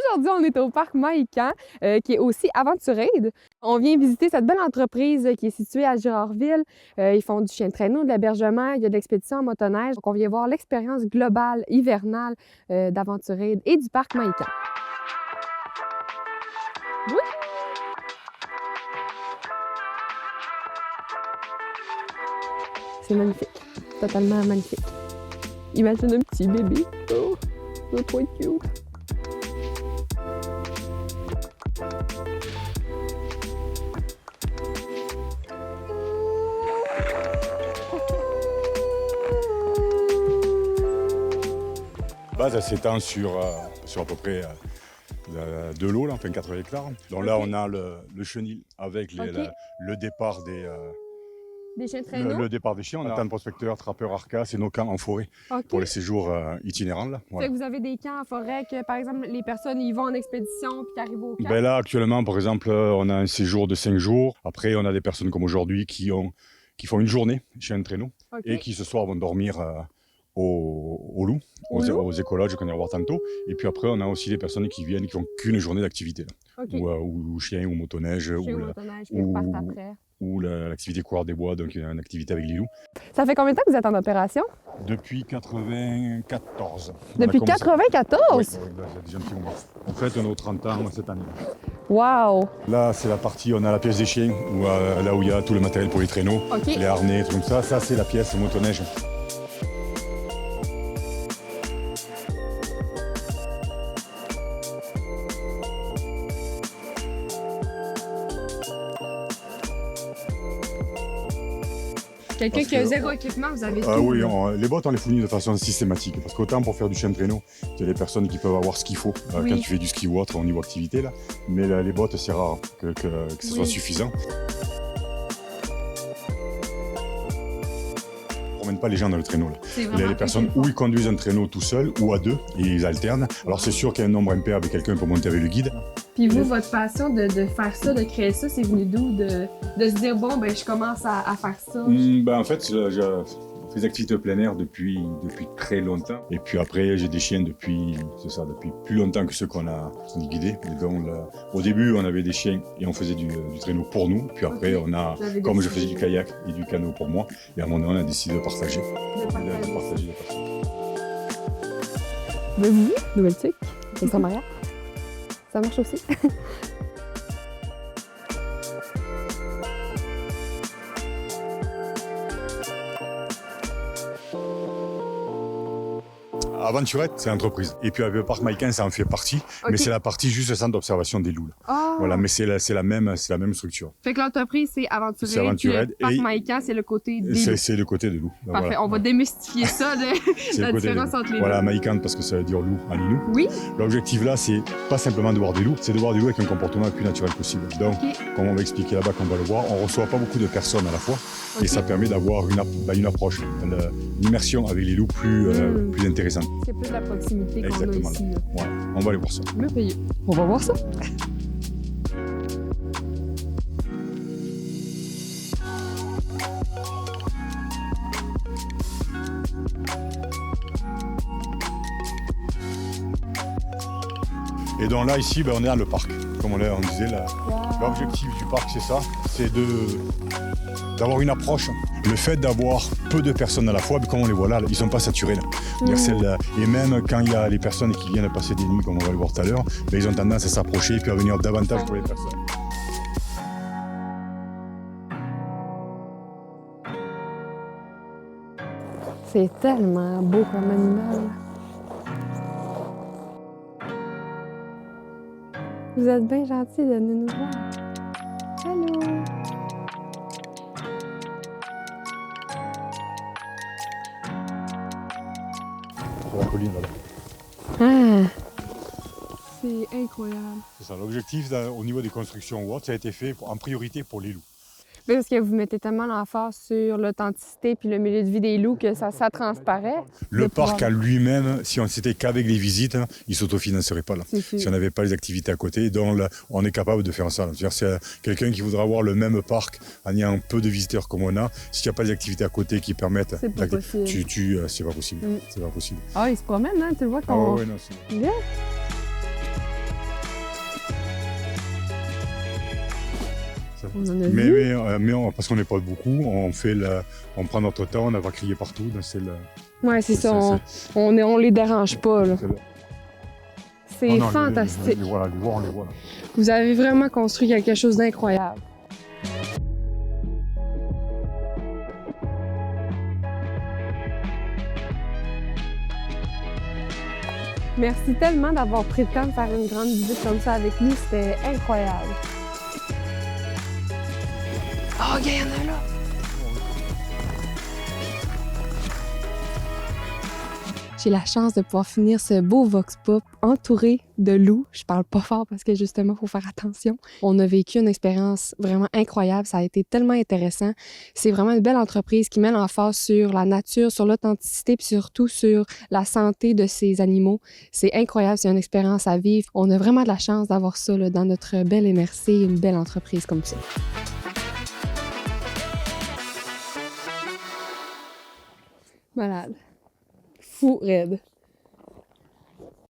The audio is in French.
Aujourd'hui, on est au parc Mahican, qui est aussi Aventurade. On vient visiter cette belle entreprise qui est située à Girardville. Ils font du chien de traîneau, de l'hébergement, il y a de l'expédition en motoneige. Donc, on vient voir l'expérience globale, hivernale d'Aventurade et du parc Mahican. Oui! C'est magnifique, totalement magnifique. Imagine un petit bébé. Oh, ça va trop être cute. Ça s'étend sur à peu près de l'eau, là, enfin 80 hectares. Donc là, on a le chenil avec le départ des chiens de traîneau? Le départ des chiens. On attend prospecteurs, trappeurs, arcas, c'est nos camps en forêt pour les séjours itinérants. Là. Voilà. Vous avez des camps en forêt que, par exemple, les personnes y vont en expédition puis arrivent au camp? Là, actuellement, par exemple, on a un séjour de 5 jours. Après, on a des personnes comme aujourd'hui qui font une journée chien de traîneau et qui ce soir vont dormir aux loups, aux écologes qu'on ira voir tantôt. Et puis après, on a aussi des personnes qui viennent, qui font qu'une journée d'activité. Ou chien, ou motoneige, ou l'activité courir des bois, donc une activité avec les loups. Ça fait combien de temps que vous êtes en opération? Depuis 94. Depuis 94? Oui, ça fait déjà un petit moment. En fait, on a 30 ans cette année. Wow! Là, c'est la partie, on a la pièce des chiens, là où il y a tout le matériel pour les traîneaux, les harnais, tout comme ça. Ça, c'est la pièce motoneige. Quelqu'un qui a zéro équipement, vous avez tout. Oui, les bottes, on les fournit de façon systématique. Parce qu'autant pour faire du chien de traîneau, il y a des personnes qui peuvent avoir ce qu'il faut. Quand tu fais du ski ou autre au niveau activité, là. Mais les bottes, c'est rare que ce soit suffisant. On ne promène pas les gens dans le traîneau. Là. Les personnes, ou ils conduisent un traîneau tout seul, ou à deux, et ils alternent. Alors c'est sûr qu'il y a un nombre impair avec quelqu'un pour monter avec le guide. Puis vous, votre passion de faire ça, de créer ça, c'est venu d'où? De se dire, bon, ben je commence à faire ça? En fait, je fais des activités de plein air depuis très longtemps. Et puis après, j'ai des chiens depuis plus longtemps que ceux qu'on a guidés. Et donc, au début, on avait des chiens et on faisait du traîneau pour nous. Puis après, comme je faisais du kayak et du canot pour moi, et à un moment donné, on a décidé de partager. Mais vous, Nouvelle-Tic, c'est son mariage? Ça marche aussi? Aventurade, c'est l'entreprise. Et puis avec le parc Mahican, ça en fait partie. Mais c'est la partie juste centre d'observation des loups. Voilà, mais c'est la même structure. Fait que l'entreprise, c'est Aventurade. Le parc Mahican, c'est le côté des loups. C'est le côté des loups. Parfait, voilà. On va démystifier ça, la différence entre les loups. Voilà, Mahican, parce que ça veut dire loup en inou. Oui. L'objectif là, c'est pas simplement de voir des loups, c'est de voir des loups avec un comportement le plus naturel possible. Donc, comme on va expliquer là-bas, qu'on va le voir, on reçoit pas beaucoup de personnes à la fois. Et ça permet d'avoir une approche, une immersion avec les loups plus intéressante. C'est plus de la proximité qu'on a ici. Ouais, on va aller voir ça. Merveilleux. On va voir ça. Et donc là, ici, on est dans le parc. Comme on disait, l'objectif du parc, c'est ça. C'est d'avoir une approche. Le fait d'avoir peu de personnes à la fois, comme on les voit là, ils ne sont pas saturés. Là. Et même quand il y a les personnes qui viennent passer des nuits, comme on va le voir tout à l'heure, ils ont tendance à s'approcher et puis à venir davantage pour les personnes. C'est tellement beau comme animal. Vous êtes bien gentil de venir nous voir. Allô! C'est la colline là. C'est incroyable. C'est ça. L'objectif au niveau des constructions ou autres, ça a été fait en priorité pour les loups. Parce que vous mettez tellement l'emphase sur l'authenticité puis le milieu de vie des loups que ça transparaît. Le parc à lui-même, si on s'était qu'avec les visites, il ne s'autofinancerait pas là. Si on n'avait pas les activités à côté, donc là, on est capable de faire ça. C'est quelqu'un qui voudra avoir le même parc en ayant peu de visiteurs comme on a. S'il n'y a pas les activités à côté qui permettent, c'est pas possible. C'est pas possible. C'est pas possible. Ah, il se promène, hein, tu le vois qu'on... Ah ouais, non, c'est... Bien. On en a vu. Parce qu'on n'est pas beaucoup, on prend notre temps, on n'a pas crié partout. Donc Ouais, c'est ça. On les dérange pas, là. C'est non, fantastique. Les voit, on les voit. Là. Vous avez vraiment construit quelque chose d'incroyable. Merci tellement d'avoir pris le temps de faire une grande visite comme ça avec nous. C'était incroyable. Oh, il y en a là! J'ai la chance de pouvoir finir ce beau Vox Pop entouré de loups. Je parle pas fort parce que justement, il faut faire attention. On a vécu une expérience vraiment incroyable. Ça a été tellement intéressant. C'est vraiment une belle entreprise qui met l'emphase sur la nature, sur l'authenticité, puis surtout sur la santé de ces animaux. C'est incroyable. C'est une expérience à vivre. On a vraiment de la chance d'avoir ça là, dans notre belle MRC, une belle entreprise comme ça. Malade. Fou raide.